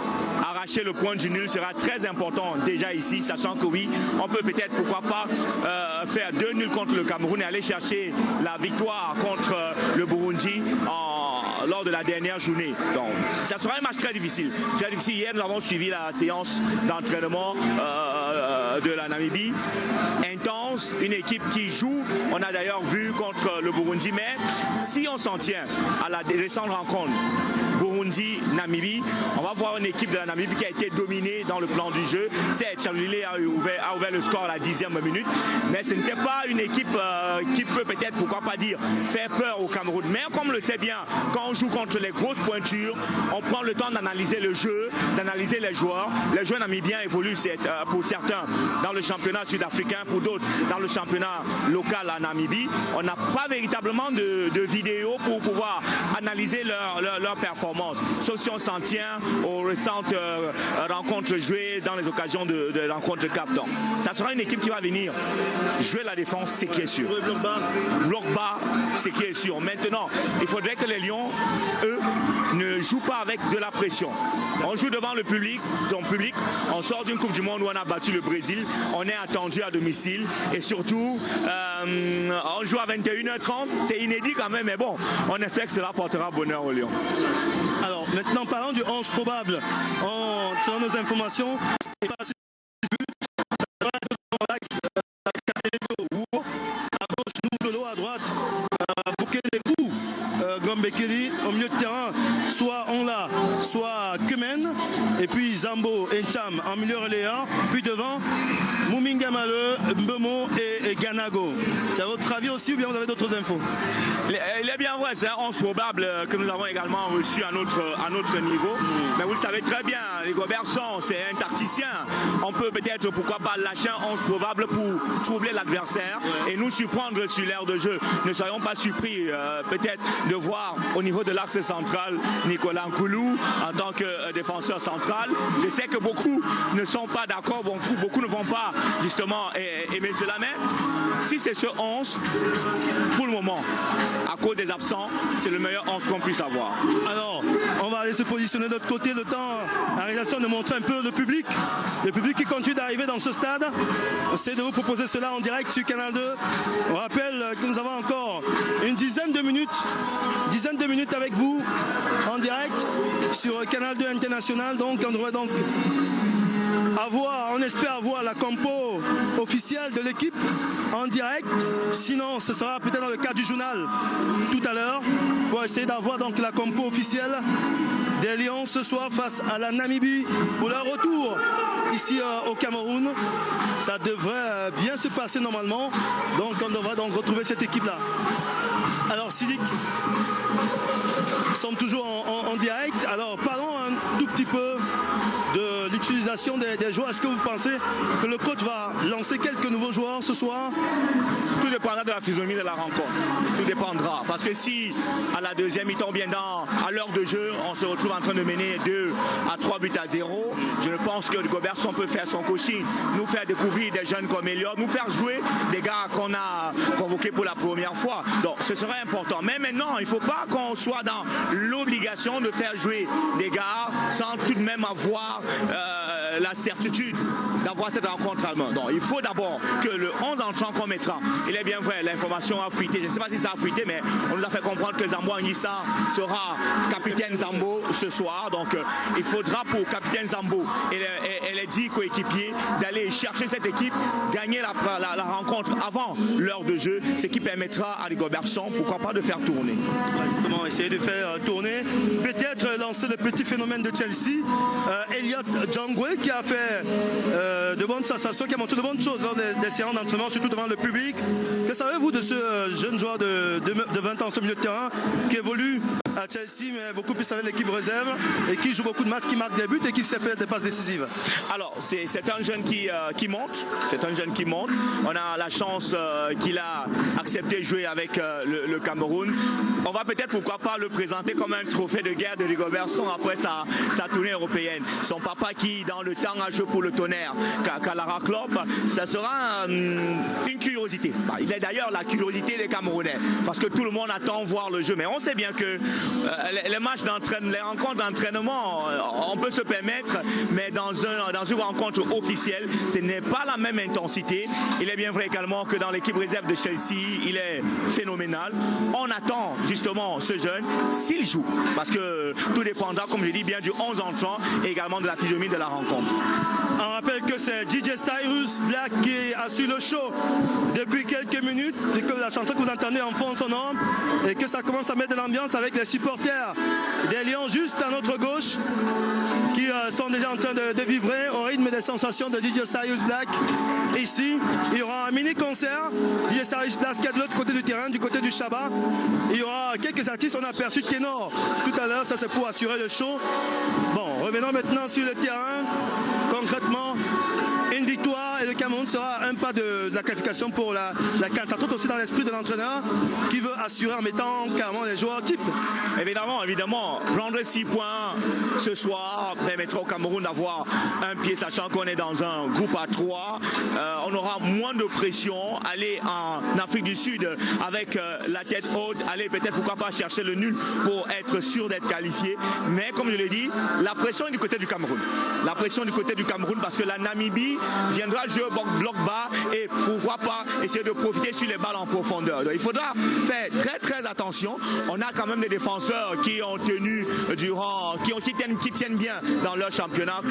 Arracher le point du nul sera très important déjà ici, sachant que oui, on peut peut-être pourquoi pas faire 2 nuls contre le Cameroun et aller chercher la victoire contre le Burundi lors de la dernière journée. Donc ça sera un match très difficile. Très difficile. Hier nous avons suivi la séance d'entraînement de la Namibie. Intense, une équipe qui joue. On a d'ailleurs vu contre le Burundi, mais si on s'en tient à la récente rencontre Burundi-Namibie, on va voir une équipe de la Namibie qui a été dominée dans le plan du jeu. C'est Charlie a ouvert le score à la 10e minute, mais ce n'était pas une équipe qui peut peut-être, pourquoi pas dire, faire peur au Cameroun. Mais comme on le sait bien, quand on joue contre les grosses pointures, on prend le temps d'analyser le jeu, d'analyser les joueurs. Les joueurs namibiens évoluent pour certains dans le championnat sud-africain, pour d'autres dans le championnat local à Namibie. On n'a pas véritablement de vidéos pour pouvoir analyser leur performance, sauf si on s'en tient aux récentes rencontres jouées dans les occasions de rencontres CAF. Ça sera une équipe qui va venir jouer la défense, c'est qui est sûr. Bloc bas, c'est qui est sûr. Maintenant, il faudrait que les Lions, eux, ne jouent pas avec de la pression. On joue devant le public, on sort d'une Coupe du Monde où on a battu le Brésil, on est attendu à domicile et surtout on joue à 21h30, c'est inédit quand même, mais bon, on espère que cela portera bonheur aux Lions. Alors maintenant parlons du 11 probable. Selon nos informations, à gauche, nous, Lolo, à droite, Bouquet des coups, Bekeli. Au milieu de terrain, soit Onla, soit Kemen. Et puis Zambo et Ncham en milieu relayeur. Puis devant, Muminga Male, Mbemo et Ganago. C'est à votre avis aussi ou bien vous avez d'autres infos? Il est bien vrai, c'est un 11 probable que nous avons également reçu à notre niveau. Mais vous le savez très bien, Rigobert Song, c'est un tacticien. On peut peut-être, pourquoi pas, lâcher un 11 probable pour troubler l'adversaire et nous surprendre sur l'aire de jeu. Ne soyons pas surpris peut-être de voir au niveau de l'axe central Nicolas Nkoulou en tant que défenseur central. Je sais que beaucoup ne sont pas d'accord, beaucoup ne vont pas justement aimer cela, mais si c'est ce 11, pour le moment, à cause des absents, c'est le meilleur 11 qu'on puisse avoir. Alors, on va aller se positionner de l'autre côté, le temps, la réalisation de montrer un peu le public qui continue d'arriver dans ce stade. C'est de vous proposer cela en direct sur Canal 2. On rappelle que nous avons encore une dizaine de minutes avec vous en direct sur Canal 2 International. Donc, on devrait donc on espère avoir la compo officielle de l'équipe en direct. Sinon, ce sera peut-être dans le cadre du journal tout à l'heure pour essayer d'avoir donc la compo officielle des Lions ce soir face à la Namibie pour leur retour ici au Cameroun. Ça devrait bien se passer normalement. Donc, on devrait donc retrouver cette équipe-là. Alors, Sidik, nous sommes toujours en direct. Alors, parlons un tout petit peu de l'utilisation des joueurs. Est-ce que vous pensez que le coach va lancer quelques nouveaux joueurs ce soir? Tout dépendra de la physionomie de la rencontre. Tout dépendra. Parce que si à la deuxième mi-temps, bien à l'heure de jeu, on se retrouve en train de mener 2 à 3 buts à 0, je pense que Gobertson peut faire son coaching, nous faire découvrir des jeunes comme Elliott, nous faire jouer des gars qu'on a convoqués pour la première fois. Donc ce serait important. Mais maintenant, il ne faut pas qu'on soit dans l'obligation de faire jouer des gars sans tout de même avoir la certitude d'avoir cette rencontre allemande. Donc il faut d'abord que le 11 entrant qu'on mettra, il est bien vrai, l'information a fuité, je ne sais pas si ça a fuité, mais on nous a fait comprendre que Zambo Anguissa sera capitaine Zambo ce soir. Donc il faudra pour capitaine Zambo et les 10 coéquipiers d'aller chercher cette équipe, gagner la rencontre avant l'heure de jeu, ce qui permettra à Rigobertson, pourquoi pas, de faire tourner. Justement, essayer de faire tourner, peut-être lancer le petit phénomène de Chelsea, Elliott Jangwe qui a fait de bonnes sensations, qui a montré de bonnes choses lors des séances d'entraînement, surtout devant le public. Que savez-vous de ce jeune joueur de 20 ans sur le milieu de terrain qui évolue à Chelsea, mais beaucoup plus avec l'équipe réserve et qui joue beaucoup de matchs, qui marque des buts et qui s'est fait des passes décisives? Alors, c'est un jeune qui monte. C'est un jeune qui monte. On a la chance qu'il a accepté de jouer avec le Cameroun. On va peut-être, pourquoi pas, le présenter comme un trophée de guerre de Rigobertson après sa tournée européenne. Son papa qui, dans le temps, a joué pour le Tonnerre, Kalara Club, ça sera une curiosité. Il est d'ailleurs la curiosité des Camerounais, parce que tout le monde attend voir le jeu. Mais on sait bien que les matchs d'entraînement, les rencontres d'entraînement, on peut se permettre, mais dans une rencontre officielle, ce n'est pas la même intensité. Il est bien vrai également que dans l'équipe réserve de Chelsea, il est phénoménal. On attend justement ce jeune s'il joue, parce que tout dépendra, comme je dis, bien du 11 entrant et également de la physionomie de la rencontre. On rappelle que c'est DJ Cyrus Black qui assure le show depuis quelques minutes. C'est que la chanson que vous entendez en fond sonore et que ça commence à mettre de l'ambiance avec les supporters des Lions juste à notre gauche qui sont déjà en train de vibrer au rythme des sensations de DJ Cyrus Black. Ici, il y aura un mini-concert. DJ Cyrus Black qui est de l'autre côté du terrain, du côté du Shabbat. Il y aura quelques artistes, on a aperçu Ténor tout à l'heure, ça c'est pour assurer le show. Bon, revenons maintenant sur le terrain. Concrètement, une victoire et le Cameroun sera un pas de la qualification pour la CAN. Ça tombe aussi dans l'esprit de l'entraîneur qui veut assurer en mettant carrément les joueurs type. Évidemment, prendre 6 points ce soir permettra au Cameroun d'avoir un pied, sachant qu'on est dans un groupe à 3. On aura moins de pression, aller en Afrique du Sud avec la tête haute, aller peut-être pourquoi pas chercher le nul pour être sûr d'être qualifié. Mais comme je l'ai dit, la pression est du côté du Cameroun. La pression du côté du Cameroun parce que la Namibie viendra jouer bloc bas et pourquoi pas essayer de profiter sur les balles en profondeur. Donc, il faudra faire très très attention. On a quand même des défenseurs qui ont tenu durant, qui tiennent bien dans leur championnat.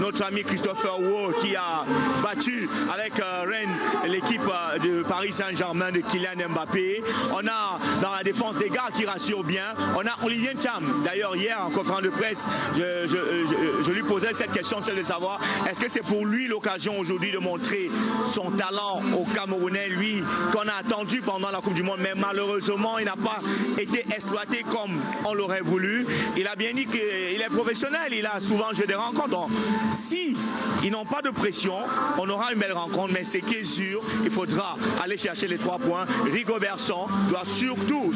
Notre ami Christopher Wu qui a battu avec Rennes l'équipe de Paris Saint-Germain de Kylian Mbappé. On a dans la défense des gars qui rassurent bien. On a Olivier Thiam. D'ailleurs hier en conférence de presse, je lui posais cette question, c'est de savoir est-ce que c'est pour lui l'occasion aujourd'hui de montrer son talent au Camerounais, lui qu'on a attendu pendant la Coupe du Monde, mais malheureusement il n'a pas été exploité comme on l'aurait voulu. Il a bien dit qu'il est professionnel, il a souvent joué des rencontres. Donc, si ils n'ont pas de pression, on aura une belle rencontre, mais c'est qui est sûr, il faudra aller chercher les 3 points. Rigobertson doit surtout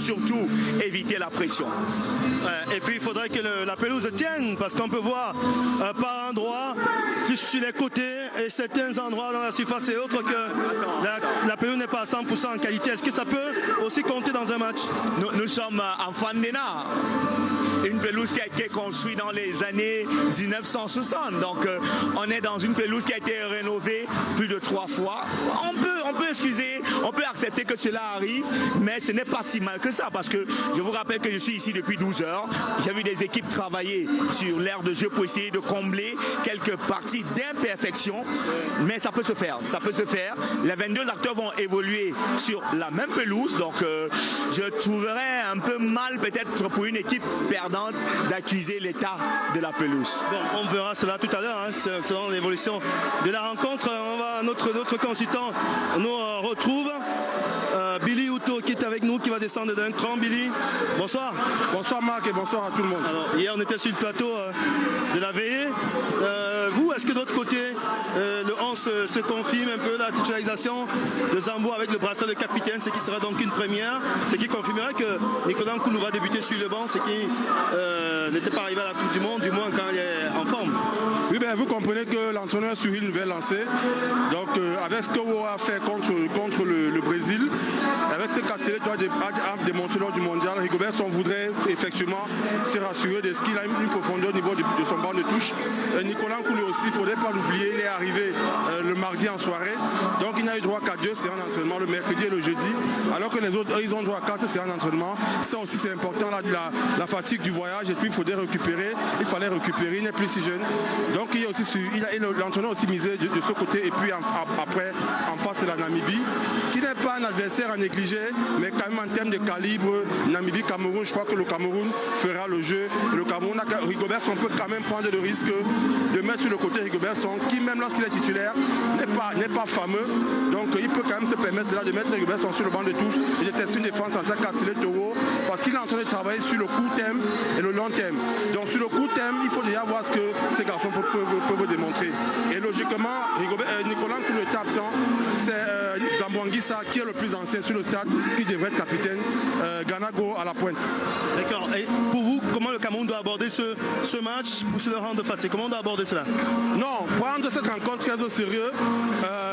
éviter la pression. Et puis il faudrait que la pelouse tienne, parce qu'on peut voir par endroits, sur les côtés et certains endroits dans la surface et autres que la pelouse n'est pas à 100% en qualité. Est-ce que ça peut aussi compter dans un match? Nous sommes en Fandena, une pelouse qui a été construite dans les années 1960. Donc on est dans une pelouse qui a été rénovée plus de 3 fois. On peut excuser, on peut accepter que cela arrive, mais ce n'est pas si mal que ça, parce que je vous rappelle que je suis ici depuis 12 heures. J'ai vu des équipes travailler sur l'aire de jeu pour essayer de combler quelques parties d'imperfection, mais ça peut se faire. Les 22 acteurs vont évoluer sur la même pelouse, donc je trouverais un peu mal peut-être pour une équipe perdante d'accuser l'état de la pelouse. Bon, on verra cela tout à l'heure, hein, selon l'évolution de la rencontre. Notre consultant nous retrouve. Billy Houto qui est avec nous, qui va descendre d'un cran. Billy, bonsoir. Bonsoir Marc et bonsoir à tout le monde. Alors, hier on était sur le plateau de la veillée. Vous, est-ce que de l'autre côté, le 11 se confirme un peu la titularisation de Zambo avec le bracelet de capitaine, ce qui sera donc une première, ce qui confirmerait que Nicolas Nkoulou va débuter sur le banc, ce qui n'était pas arrivé à la Coupe du Monde, du moins quand il est en forme. Oui, ben vous comprenez que l'entraîneur suit une nouvelle lancée. Donc avec ce que Wo a fait contre le Brésil, avec ce qu'Assélé doit démontrer lors du mondial, Rigobertson voudrait effectivement se rassurer de ce qu'il a une profondeur au niveau de son banc de touche. Nicolas Nkoulou aussi, il ne faudrait pas l'oublier, il est arrivé le mardi en soirée, donc il n'a eu droit qu'à 2 séances d'entraînement, le mercredi et le jeudi, alors que les autres, ils ont droit à 4 séances d'entraînement. Ça aussi c'est important, la fatigue du voyage, et puis il fallait récupérer, il n'est plus si jeune. Donc l'entraîneur aussi misé de ce côté, et puis après en face c'est la Namibie, qui n'est pas un adversaire à négliger, mais quand même en termes de calibre, Namibie-Cameroun, je crois que le Cameroun fera le jeu. Le Cameroun, Rigobertson peut quand même prendre le risque de mettre sur le côté Rigobertson, qui même lorsqu'il est titulaire n'est pas fameux, donc il peut quand même se permettre de mettre Rigobertson sur le banc de touche et de tester une défense en tant qu'Assélé Toro, parce qu'il est en train de travailler sur le court terme et le long terme. Donc sur le court terme, il faut déjà voir ce que ces garçons peuvent démontrer. Et logiquement, Nicolas Nkoulou est absent, c'est Zambo Anguissa qui est le plus ancien sur le stade, qui devrait être capitaine, Ganago à la pointe. D'accord. Et pour vous, comment le Cameroun doit aborder ce match pour se le rendre facile? Comment on doit aborder cela? Non, prendre cette rencontre très au sérieux,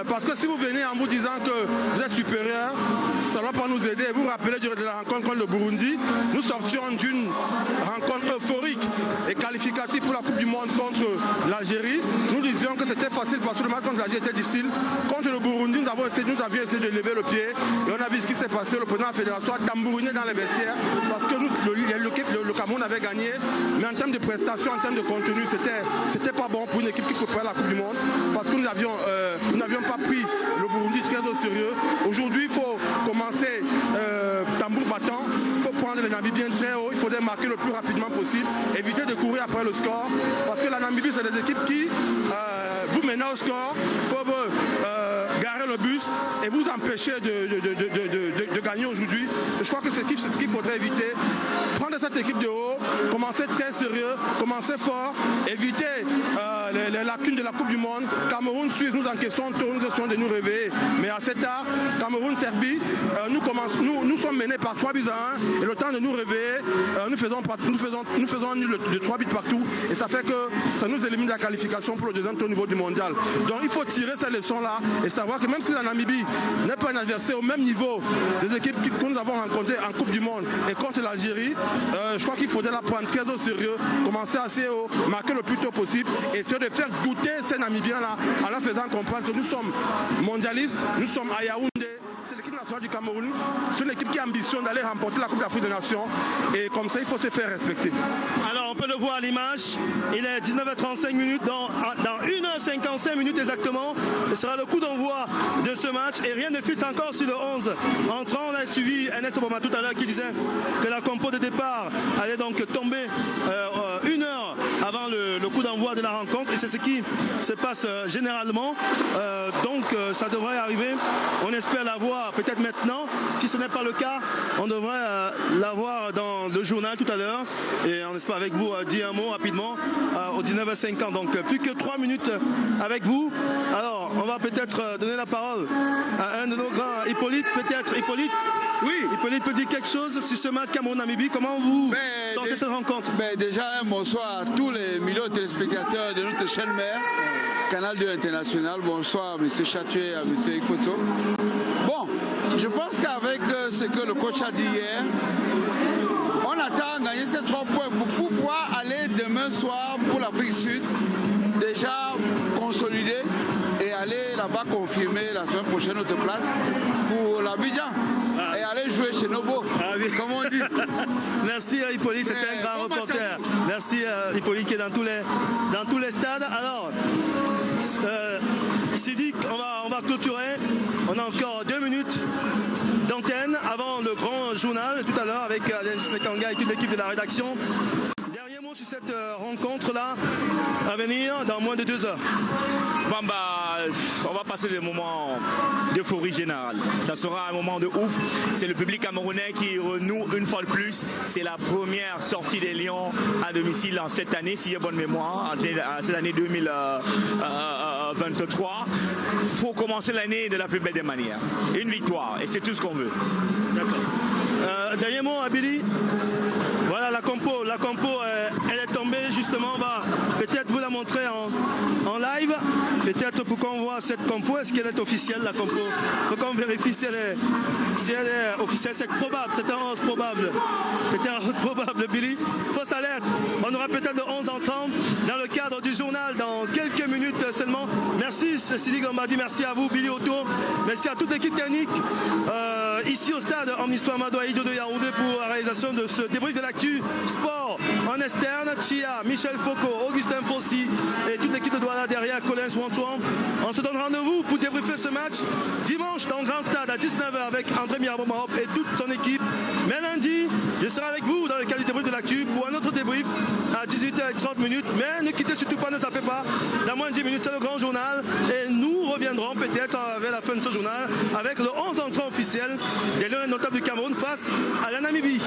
parce que si vous venez en vous disant que vous êtes supérieur, ça ne va pas nous aider. Vous vous rappelez de la rencontre contre le Burundi, nous sortions d'une rencontre euphorique et qualificative pour la Coupe du Monde contre l'Algérie. Nous disions que c'était facile parce que le match contre l'Algérie était difficile. Contre le Burundi, nous avions essayé de lever le pied et on a vu ce qui s'est passé. Le président de la fédération a tambouriné dans les vestiaires parce que le Cameroun avait gagné, mais en termes de prestations, en termes de contenu, c'était pas bon pour une équipe qui préparait la Coupe du Monde, parce que nous n'avions pas pris le Burundi très au sérieux. Aujourd'hui, il faut commencer tambour battant, il faut prendre les Namibiens très haut, il faudrait marquer le plus rapidement possible, éviter de courir après le score, parce que la Namibie, c'est des équipes qui vous menant au score, peuvent garer le bus et vous empêcher de gagner aujourd'hui. Je crois que c'est ce qu'il faudrait éviter. Prendre cette équipe de haut, commencer très sérieux, commencer fort, éviter les lacunes de la Coupe du Monde. Cameroun, Suisse, nous encaissons tôt, nous essayons de nous réveiller. Mais à cet art, Cameroun, Serbie, nous sommes menés par 3 buts à 1 et le temps de nous réveiller, nous faisons nul de 3 buts partout et ça fait que ça nous élimine de la qualification pour le deuxième tour au niveau du mondial. Donc il faut tirer ces leçons-là et savoir que même si la Namibie n'est pas un adversaire au même niveau des équipes que nous avons rencontrées en Coupe du Monde et contre l'Algérie, je crois qu'il faudrait la prendre très au sérieux, commencer assez haut, marquer le plus tôt possible, et essayer de faire douter ces Namibiens-là en leur faisant comprendre que nous sommes mondialistes, nous sommes à Yaoundé. C'est l'équipe nationale du Cameroun, c'est une équipe qui a ambition d'aller remporter la Coupe d'Afrique des Nations, et comme ça il faut se faire respecter. Alors on peut le voir à l'image, il est 19h35 minutes, dans 1h55 minutes exactement, ce sera le coup d'envoi de ce match, et rien ne fuite encore sur le 11 entrant. On a suivi Ernest Obama tout à l'heure qui disait que la compo de départ allait donc tomber 1 heure avant le coup d'envoi de la rencontre, et c'est ce qui se passe généralement, donc ça devrait arriver, on espère la voir peut-être maintenant. Si ce n'est pas le cas, on devrait la voir dans le journal tout à l'heure, et on espère avec vous dire un mot rapidement au 19h50, donc plus que 3 minutes avec vous. Alors on va peut-être donner la parole à un de nos grands, Hippolyte, peut-être. Hippolyte, oui. Hippolyte peut dire quelque chose sur ce match Cameroun-Namibie. Comment vous sentez cette rencontre? Déjà un bonsoir à tous les millions de téléspectateurs de notre chaîne mère Canal 2 International. Bonsoir à M. Chatuet, à M. Ikfoto. Bon, je pense qu'avec ce que le coach a dit hier, on attend à gagner ces 3 points pour pouvoir aller demain soir pour l'Afrique Sud, déjà consolider et aller là-bas confirmer la semaine prochaine notre place pour l'Abidjan. Et aller jouer chez Nobo, comme on dit. Merci Hippolyte, c'était un grand reporter. Merci Hippolyte qui est dans tous les stades. Alors, Sidi, on va clôturer. On a encore 2 minutes d'antenne avant le grand journal tout à l'heure avec Alexis Lekanga et toute l'équipe de la rédaction. Dernier mot sur cette rencontre-là à venir dans moins de 2 heures. On va passer des moments d'euphorie générale. Ça sera un moment de ouf. C'est le public camerounais qui renoue une fois de plus. C'est la première sortie des Lions à domicile en cette année, si j'ai bonne mémoire, en cette année 2023. Il faut commencer l'année de la plus belle des manières. Une victoire, et c'est tout ce qu'on veut. D'accord. Dernier mot à Billy. Voilà la compo, elle est tombée justement. On va peut-être vous la montrer en live. Peut-être pour qu'on voit cette compo. Est-ce qu'elle est officielle, la compo? Il faut qu'on vérifie si elle est officielle. C'est probable, c'est un 11 probable. C'est un 11 probable, Billy. Fausse alerte. On aura peut-être le 11 entrant dans le cadre du journal dans quelques minutes seulement. Merci Sidi Gambadi, merci à vous Billy Otto. Merci à toute l'équipe technique ici au stade Omnisport Amadou Ahidjo de Yaoundé pour la réalisation de ce débrief de l'actu sport en externe. Chia, Michel Foucault, Augustin Fossi et toute l'équipe de Douala derrière, Colin Swantoin. On se donne rendez-vous pour débriefer ce match dimanche dans le grand stade à 19h avec André Mirabeau-Mahop et toute son équipe. Mais lundi, je serai avec vous dans le cadre du débrief de l'actu pour un autre débrief à 18h30. Mais ne quittez surtout pas, ne zappez pas. Dans moins de 10 minutes, c'est le grand journal et nous reviendrons peut-être vers la fin de ce journal avec le 11 entrant officiel des Lions notables du Cameroun face à la Namibie.